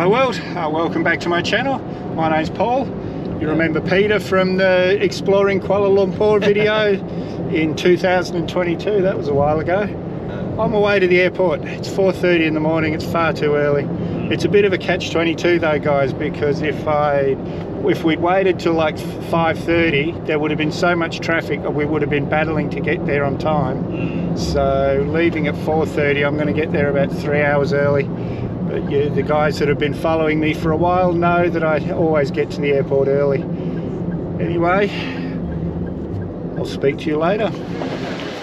Hello world, welcome back to my channel. My name's Paul. You remember Peter from the Exploring Kuala Lumpur video in 2022, that was a while ago. I'm away to the airport. It's 4:30 in the morning, it's far too early. It's a bit of a catch-22 though guys, because if we'd waited till like 5:30, there would have been so much traffic that we would have been battling to get there on time. So leaving at 4:30, I'm going to get there about 3 hours early. But yeah, the guys that have been following me for a while know that I always get to the airport early. Anyway, I'll speak to you later.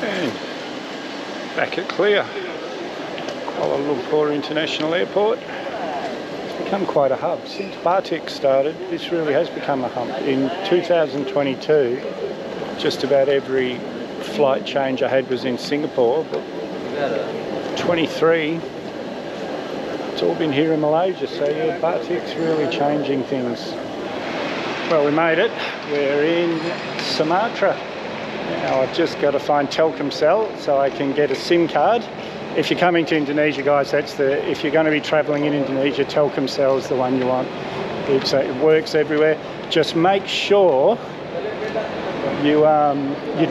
And back at Kuala Lumpur International Airport. It's become quite a hub. Since Batik started, this really has become a hub. In 2022, just about every flight change I had was in Singapore, but 23, it's all been here in Malaysia, so yeah, Batik's really changing things. Well, we made it. We're in Sumatra. Now I've just got to find Telkomsel so I can get a SIM card. If you're coming to Indonesia, guys, if you're going to be travelling in Indonesia, Telkomsel is the one you want. It works everywhere. Just make sure you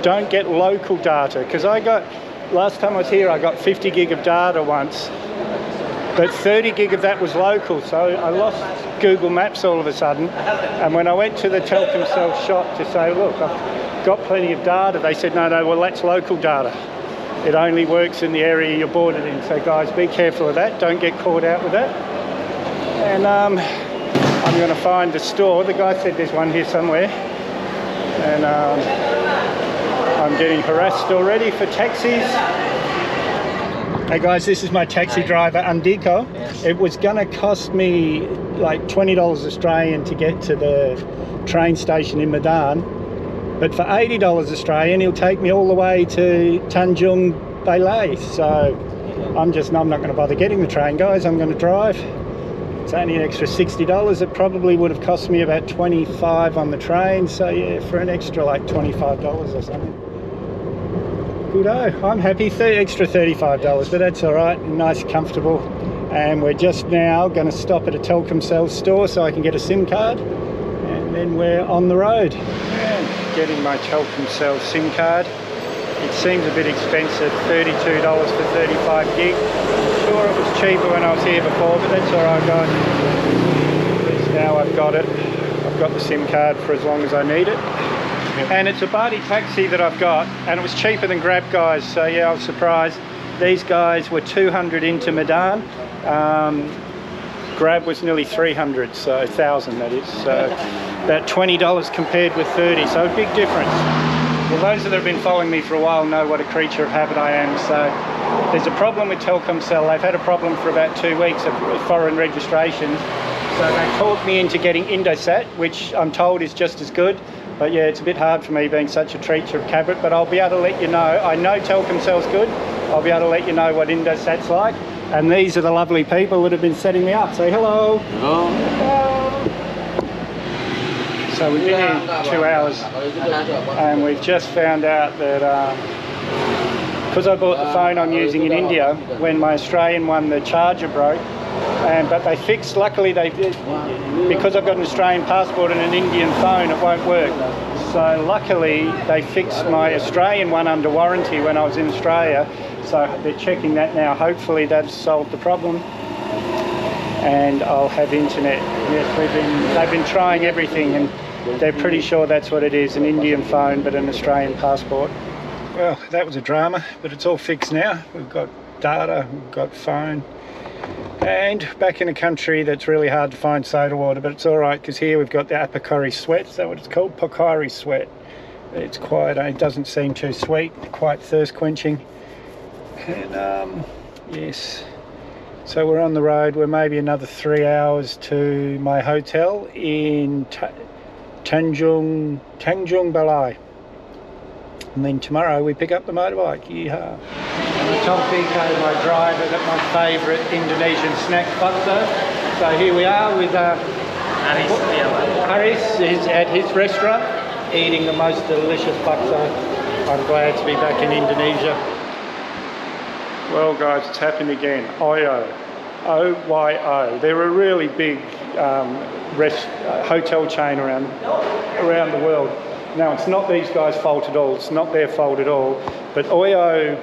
don't get local data, because last time I was here I got 50 gig of data once, but 30 gig of that was local, so I lost Google Maps all of a sudden. And when I went to the Telkomsel shop to say, look, I've got plenty of data, they said, no, well, that's local data. It only works in the area you're boarded in. So guys, be careful of that. Don't get caught out with that. And I'm going to find the store. The guy said there's one here somewhere. And I'm getting harassed already for taxis. Hey guys, this is my taxi driver, Andiko. Yes. It was going to cost me like $20 Australian to get to the train station in Medan, but for $80 Australian, he'll take me all the way to Tanjung Balai. So I'm not going to bother getting the train, guys. I'm going to drive. It's only an extra $60. It probably would have cost me about $25 on the train. So yeah, for an extra like $25 or something. Good-o. I'm happy, extra $35, but that's all right, nice, comfortable. And we're just now going to stop at a Telkomsel store so I can get a SIM card, and then we're on the road. And getting my Telkomsel SIM card. It seems a bit expensive, $32 for 35 gig. I'm sure it was cheaper when I was here before, but that's all right, guys. At least now I've got it. I've got the SIM card for as long as I need it. And it's a Badi taxi that I've got, and it was cheaper than Grab, guys, so yeah, I was surprised. These guys were 200 into Medan. Grab was nearly 300, so 1,000 that is, so about $20 compared with 30, so a big difference. Well, those that have been following me for a while know what a creature of habit I am, so there's a problem with Telkomsel. They've had a problem for about 2 weeks of foreign registrations, so they talked me into getting Indosat, which I'm told is just as good. But yeah, it's a bit hard for me being such a creature of habit, but I'll be able to let you know. I know Telkomsel's good. I'll be able to let you know what Indosat's like. And these are the lovely people that have been setting me up. Say hello. Hello. Hello. So we've been here 2 hours, and we've just found out that because I bought the phone I'm using in India, when my Australian one, the charger broke. But they fixed, luckily because I've got an Australian passport and an Indian phone, it won't work. So luckily they fixed my Australian one under warranty when I was in Australia. So they're checking that now. Hopefully that's solved the problem and I'll have internet. Yes, they've been trying everything and they're pretty sure that's what it is, an Indian phone but an Australian passport. Well, that was a drama, but it's all fixed now. We've got data, we've got phone. And back in a country that's really hard to find soda water, but it's all right because here we've got the Apokari sweat. Is that what it's called? Pokari sweat. It's quite, it doesn't seem too sweet, quite thirst quenching. And yes, so we're on the road. We're maybe another 3 hours to my hotel in Tanjung Balai. And then tomorrow we pick up the motorbike. Yeehaw. And I told Pico, my driver, that my favourite Indonesian snack bakso. So here we are with Haris at his restaurant, eating the most delicious bakso. I'm glad to be back in Indonesia. Well guys, it's happened again. Oyo. OYO. They're a really big hotel chain around the world. Now, it's not these guys' fault at all. It's not their fault at all. But OYO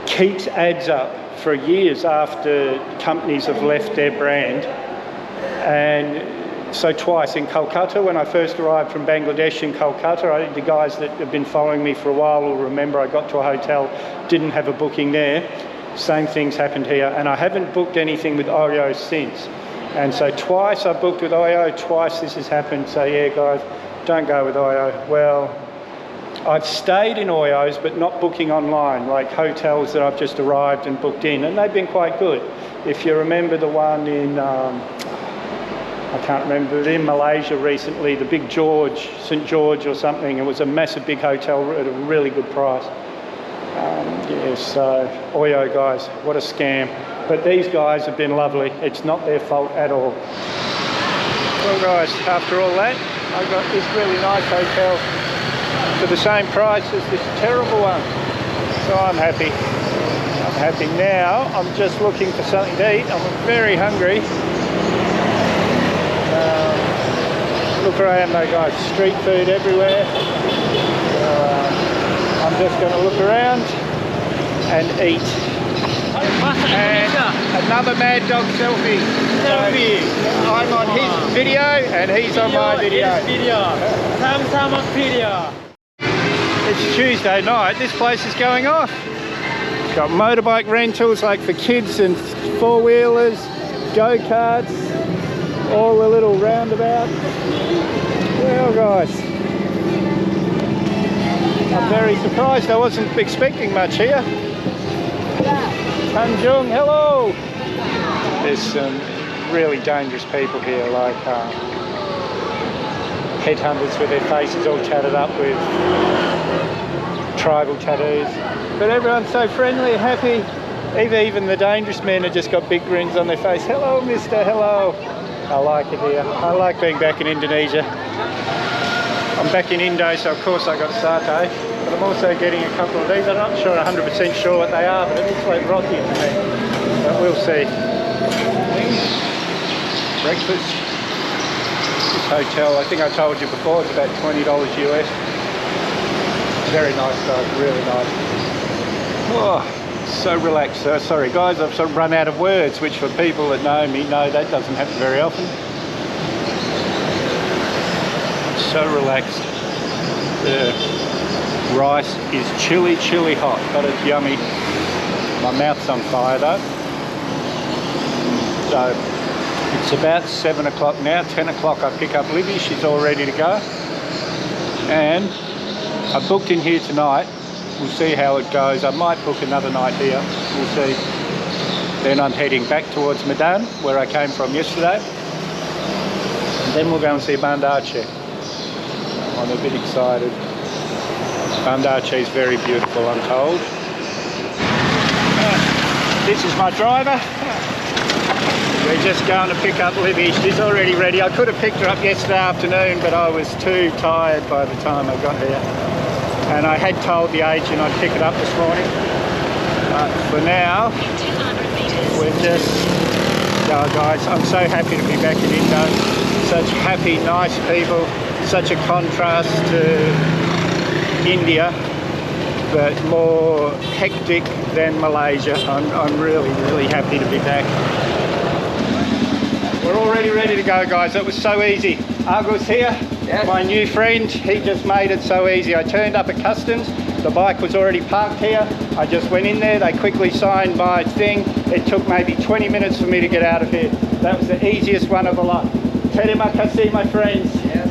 keeps ads up for years after companies have left their brand. And so twice in Calcutta, when I first arrived from Bangladesh in Calcutta, the guys that have been following me for a while will remember I got to a hotel, didn't have a booking there. Same things happened here, and I haven't booked anything with OYO since. And so twice I booked with OYO, twice this has happened. So yeah, guys, don't go with OYO. Well, I've stayed in OYOs, but not booking online, like hotels that I've just arrived and booked in, and they've been quite good. If you remember the one in, I can't remember, in Malaysia recently, the big St. George or something, it was a massive big hotel at a really good price. Yeah, so OYO guys, what a scam. But these guys have been lovely. It's not their fault at all. Well guys, after all that, I got this really nice hotel for the same price as this terrible one. So I'm happy. I'm happy now. I'm just looking for something to eat. I'm very hungry. Look where I am though guys, street food everywhere. So, I'm just going to look around and eat. And another mad dog selfie. I'm on his video and he's on my video. It's Tuesday night, this place is going off. It's got motorbike rentals like for kids and four-wheelers, go-karts, all the little roundabouts. Well guys, I'm very surprised. I wasn't expecting much here. Tanjung, hello! There's some really dangerous people here, like headhunters with their faces all tatted up with tribal tattoos. But everyone's so friendly, happy. Even the dangerous men have just got big grins on their face. Hello, mister, hello. I like it here. I like being back in Indonesia. I'm back in Indo, so of course I got satay. But I'm also getting a couple of these. I'm not sure, 100% sure what they are, but it looks like roti to me. But we'll see. Breakfast. This hotel, I think I told you before, it's about $20 US. Very nice guys, really nice. Oh, so relaxed. Sorry guys, I've sort of run out of words, which for people that know me know that doesn't happen very often. So relaxed. The rice is chilly hot, but it's yummy. My mouth's on fire though. So it's about 7 o'clock now. 10 o'clock I pick up Libby, she's all ready to go. And I booked in here tonight. We'll see how it goes. I might book another night here. We'll see. Then I'm heading back towards Medan, where I came from yesterday. And then we'll go and see Bandar. I'm a bit excited. Bandar is very beautiful, I'm told. This is my driver. We're just going to pick up Libby. She's already ready. I could have picked her up yesterday afternoon, but I was too tired by the time I got here. And I had told the agent I'd pick it up this morning. But for now, we're just... Oh guys, I'm so happy to be back in Indo. Such happy, nice people. Such a contrast to India, but more hectic than Malaysia. I'm really happy to be back. We're already ready to go guys. It was so easy. Argo's here, yes. My new friend, he just made it so easy. I turned up at customs, the bike was already parked here. I just went in there, they quickly signed my thing. It took maybe 20 minutes for me to get out of here. That was the easiest one of the lot. Terima kasih, my friends. Yes.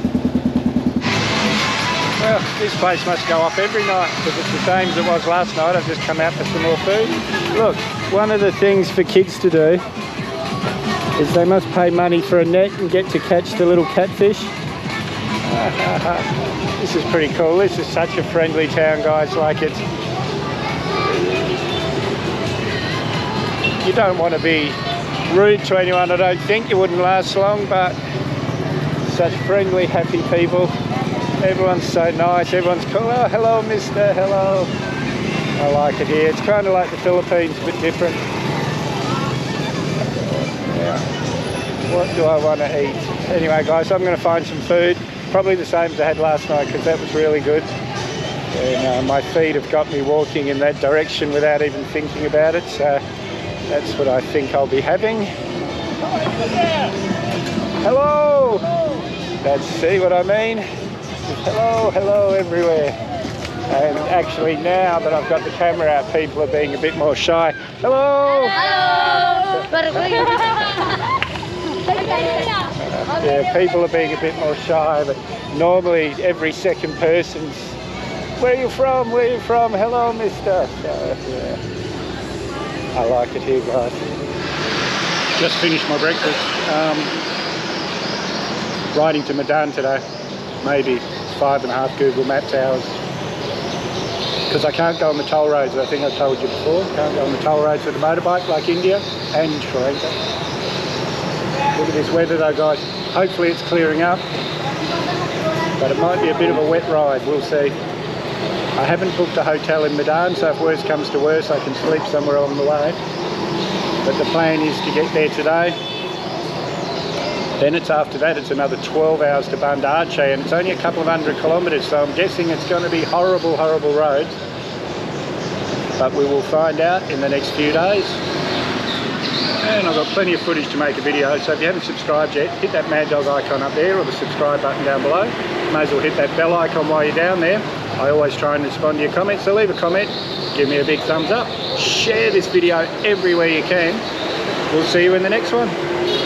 Well, this place must go off every night because it's the same as it was last night. I've just come out for some more food. Look, one of the things for kids to do is they must pay money for a net and get to catch the little catfish. This is pretty cool. This is such a friendly town, guys. Like it's... You don't want to be rude to anyone, I don't think. You wouldn't last long, but such friendly, happy people. Everyone's so nice, everyone's cool. Oh, hello, mister, hello. I like it here. It's kind of like the Philippines, a bit different. do I want to eat? Anyway guys, I'm going to find some food, probably the same as I had last night because that was really good. And my feet have got me walking in that direction without even thinking about it, so that's what I think I'll be having. Hello! That's, see what I mean? Hello, hello everywhere. And actually now that I've got the camera out, people are being a bit more shy. Hello! Hello! Yeah, people are being a bit more shy, but normally every second person's, where are you from? Where are you from? Hello, mister. So, yeah. I like it here, guys. Just finished my breakfast. Riding to Medan today. Maybe 5.5 Google Maps hours. Because I can't go on the toll roads. I think I told you before. Can't go on the toll roads with a motorbike like India and Sri Lanka. Look at this weather though, guys. Hopefully it's clearing up. But it might be a bit of a wet ride. We'll see. I haven't booked a hotel in Medan, so if worse comes to worse, I can sleep somewhere along the way. But the plan is to get there today. Then it's after that, it's another 12 hours to Bandar, and it's only a couple of 100 kilometres, so I'm guessing it's going to be horrible, horrible roads. But we will find out in the next few days. And I've got plenty of footage to make a video, so if you haven't subscribed yet, hit that Mad Dog icon up there or the subscribe button down below. May as well hit that bell icon while you're down there. I always try and respond to your comments, so leave a comment, give me a big thumbs up, share this video everywhere you can. We'll see you in the next one.